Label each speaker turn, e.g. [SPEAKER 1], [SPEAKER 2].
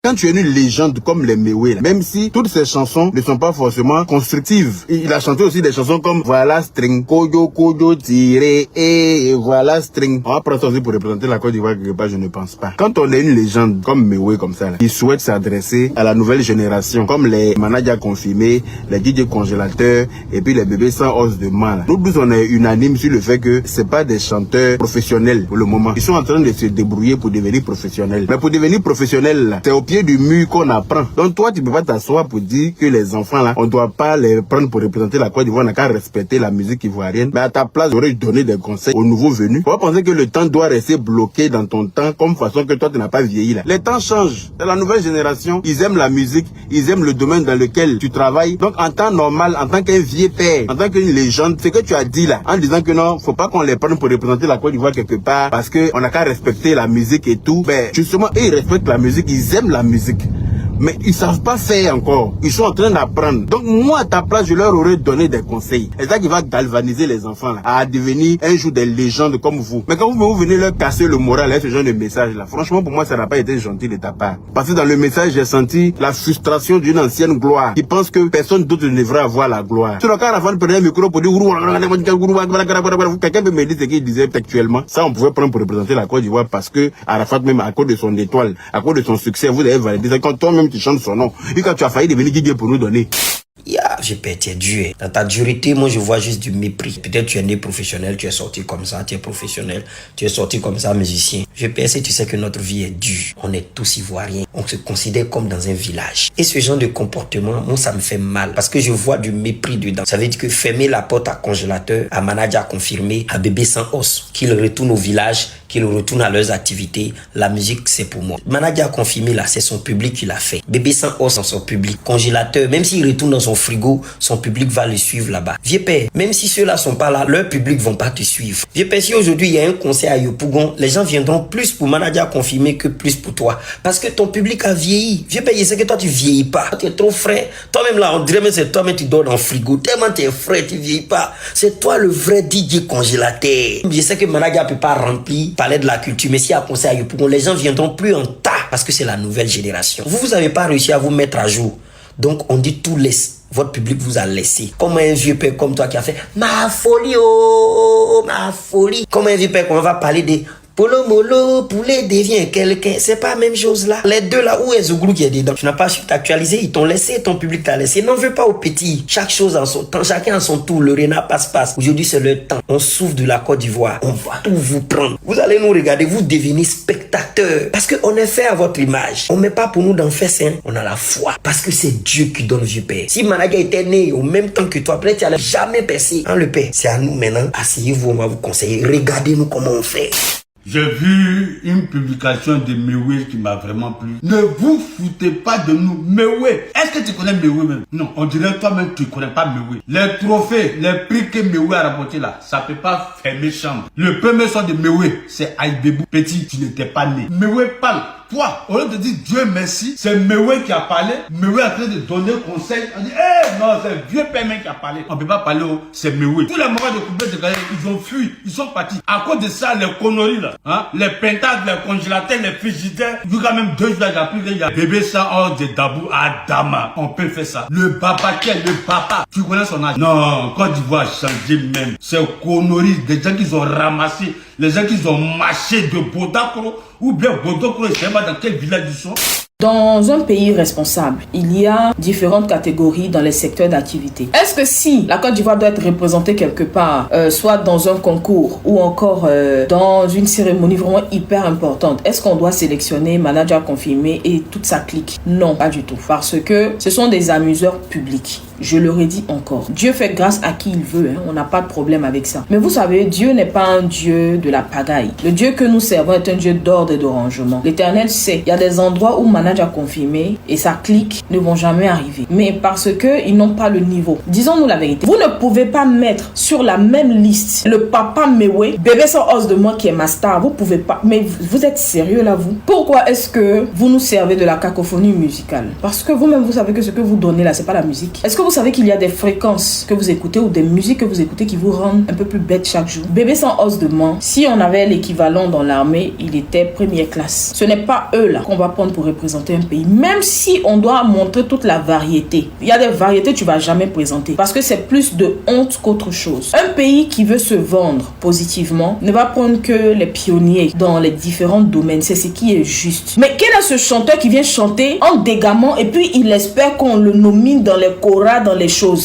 [SPEAKER 1] Quand tu es une légende comme les Mewe, même si toutes ces chansons ne sont pas forcément constructives, il a chanté aussi des chansons comme voilà string, koyo koyo tiré et voilà string. On va prendre ça aussi pour représenter la Côte d'Ivoire quelque part, je ne pense pas. Quand on est une légende comme Mewe comme ça, là, il souhaite s'adresser à la nouvelle génération, comme les managers confirmés, les DJ congélateurs et puis les bébés sans os de main. Nous tous on est unanime sur le fait que c'est pas des chanteurs professionnels pour le moment. Ils sont en train de se débrouiller pour devenir professionnels. Mais pour devenir professionnel, c'est au pied du mur qu'on apprend. Donc toi, tu peux pas t'asseoir pour dire que les enfants là, on doit pas les prendre pour représenter la Côte d'Ivoire, on n'a qu'à respecter la musique ivoirienne. Mais à ta place, j'aurais donné des conseils aux nouveaux venus. On va penser que le temps doit rester bloqué dans ton temps comme façon que toi tu n'as pas vieilli là. Les temps changent. C'est la nouvelle génération. Ils aiment la musique, ils aiment le domaine dans lequel tu travailles. Donc en temps normal, en tant qu'un vieux père, en tant qu'une légende, ce que tu as dit là, en disant que non, faut pas qu'on les prenne pour représenter la Côte d'Ivoire quelque part parce que on n'a qu'à respecter la musique et tout. Ben justement, eux, ils respectent la musique, ils aiment la musique. Mais ils savent pas faire encore. Ils sont en train d'apprendre. Donc moi, à ta place, je leur aurais donné des conseils. C'est ça qui va galvaniser les enfants là, à devenir un jour des légendes comme vous. Mais quand vous venez leur casser le moral avec ce genre de message là, franchement pour moi, ça n'a pas été gentil de ta part. Parce que dans le message, j'ai senti la frustration d'une ancienne gloire qui pense que personne d'autre ne devrait avoir la gloire. Sur le cas, Arafat prenait un micro pour dire quelqu'un peut me dire ce qu'il disait textuellement. Ça, on pouvait prendre pour représenter la Côte d'Ivoire parce que Arafat, même à cause de son étoile, à cause de son succès, vous avez validé ça. Quand toi-même tu chantes son nom, et quand tu as failli devenir Guiguier pour nous donner.
[SPEAKER 2] J'ai t'es dur. Dans ta dureté, moi je vois juste du mépris. Peut-être tu es né professionnel, tu es sorti comme ça, tu es professionnel, tu es sorti comme ça, musicien. Si tu sais que notre vie est dure. On est tous ivoiriens. On se considère comme dans un village. Et ce genre de comportement, moi ça me fait mal. Parce que je vois du mépris dedans. Ça veut dire que fermer la porte à congélateur, à manager confirmé, à bébé sans os, qu'ils retournent au village, qu'ils retournent à leurs activités. La musique, c'est pour moi. Manager confirmé là, c'est son public qui l'a fait. Bébé sans os, c'est son public. Congélateur, même s'il retourne dans son frigo, son public va le suivre là-bas. Vieux père, même si ceux-là sont pas là, leur public vont pas te suivre. Vieux père, si aujourd'hui il y a un concert à Yopougon, les gens viendront plus pour manager confirmé que plus pour toi. Parce que ton public a vieilli. Vieux père, je sais que toi tu vieillis pas. Tu es trop frais. Toi-même là, on dirait même c'est toi-même tu dors dans le frigo. Tellement tu es frais, tu vieillis pas. C'est toi le vrai DJ congélateur. Je sais que manager peut pas remplir palais de la culture, mais s'il y a un concert à Yopougon, les gens viendront plus en tas parce que c'est la nouvelle génération. Vous avez pas réussi à vous mettre à jour. Donc on dit tout laisse. Votre public vous a laissé. Comme un vieux père comme toi qui a fait ma folie, oh, ma folie. Comme un vieux père qu'on va parler des Polo Molo, poulet devient quelqu'un. C'est pas la même chose là. Les deux là, où est Zouglou qui est dedans? Tu n'as pas su t'actualiser, ils t'ont laissé, ton public t'a laissé. N'en veux pas aux petits. Chaque chose en son temps, chacun en son tour. Le Réna passe. Aujourd'hui, c'est le temps. On souffre de la Côte d'Ivoire. On va tout vous prendre. Vous allez nous regarder, vous devenez spectateurs. Parce qu'on est fait à votre image. On met pas pour nous d'en faire sain. On a la foi. Parce que c'est Dieu qui donne vieux père. Si Managa était né au même temps que toi, peut-être tu n'allais jamais percer. Hein, le père? C'est à nous maintenant. Asseyez-vous, on va vous conseiller. Regardez-nous comment on fait.
[SPEAKER 3] J'ai vu une publication de Mewe qui m'a vraiment plu. Ne vous foutez pas de nous. Mewe, est-ce que tu connais Mewe même? Non, on dirait toi-même tu ne connais pas Mewe. Les trophées, les prix que Mewe a rapporté là, ça peut pas fermer chambre. Le premier son de Mewe, c'est Aïbebou. Petit, tu n'étais pas né. Mewe parle. Toi, au lieu de dire Dieu merci, c'est Mewe qui a parlé. Mewe est en train de donner conseil. On dit, non, c'est vieux père qui a parlé. On ne peut pas parler, c'est Mewe. Tous les moments de couplet de carrière, ils ont fui, ils sont partis. À cause de ça, les conneries là, hein, les pentables, les congélateurs, les frigidaires, vu quand même 2 jours, il y a bébé ça hors de Dabou à Dama. On peut faire ça. Le babaquet, le papa, tu connais son âge? Non, Côte d'Ivoire a changé même. C'est conneries, des gens qui ont ramassé, les gens qui ont marché de Bodakro, ou bien Bodakro, je sais pas dans quel village ils sont.
[SPEAKER 4] Dans un pays responsable, il y a différentes catégories dans les secteurs d'activité. Est-ce que si la Côte d'Ivoire doit être représentée quelque part, soit dans un concours ou encore dans une cérémonie vraiment hyper importante, est-ce qu'on doit sélectionner manager confirmé et toute sa clique? Non, pas du tout. Parce que ce sont des amuseurs publics. Je le redis encore. Dieu fait grâce à qui il veut. Hein. On n'a pas de problème avec ça. Mais vous savez, Dieu n'est pas un Dieu de la pagaille. Le Dieu que nous servons est un Dieu d'ordre et de rangement. L'Éternel sait. Il y a des endroits où manager confirmé et sa clique ne vont jamais arriver. Mais parce que ils n'ont pas le niveau. Disons-nous la vérité. Vous ne pouvez pas mettre sur la même liste le papa Mewe, bébé sans os de moi qui est ma star. Vous pouvez pas. Mais vous êtes sérieux là, vous? Pourquoi est-ce que vous nous servez de la cacophonie musicale? Parce que vous-même, vous savez que ce que vous donnez là, c'est pas la musique. Est-ce que vous savez qu'il y a des fréquences que vous écoutez ou des musiques que vous écoutez qui vous rendent un peu plus bête chaque jour? Bébé sans os de si on avait l'équivalent dans l'armée, il était première classe. Ce n'est pas eux là qu'on va prendre pour représenter représenter un pays, même si on doit montrer toute la variété. Il y a des variétés que tu vas jamais présenter parce que c'est plus de honte qu'autre chose. Un pays qui veut se vendre positivement ne va prendre que les pionniers dans les différents domaines. C'est ce qui est juste. Mais quel est ce chanteur qui vient chanter en dégamant et puis il espère qu'on le nomine dans les choras, dans les choses?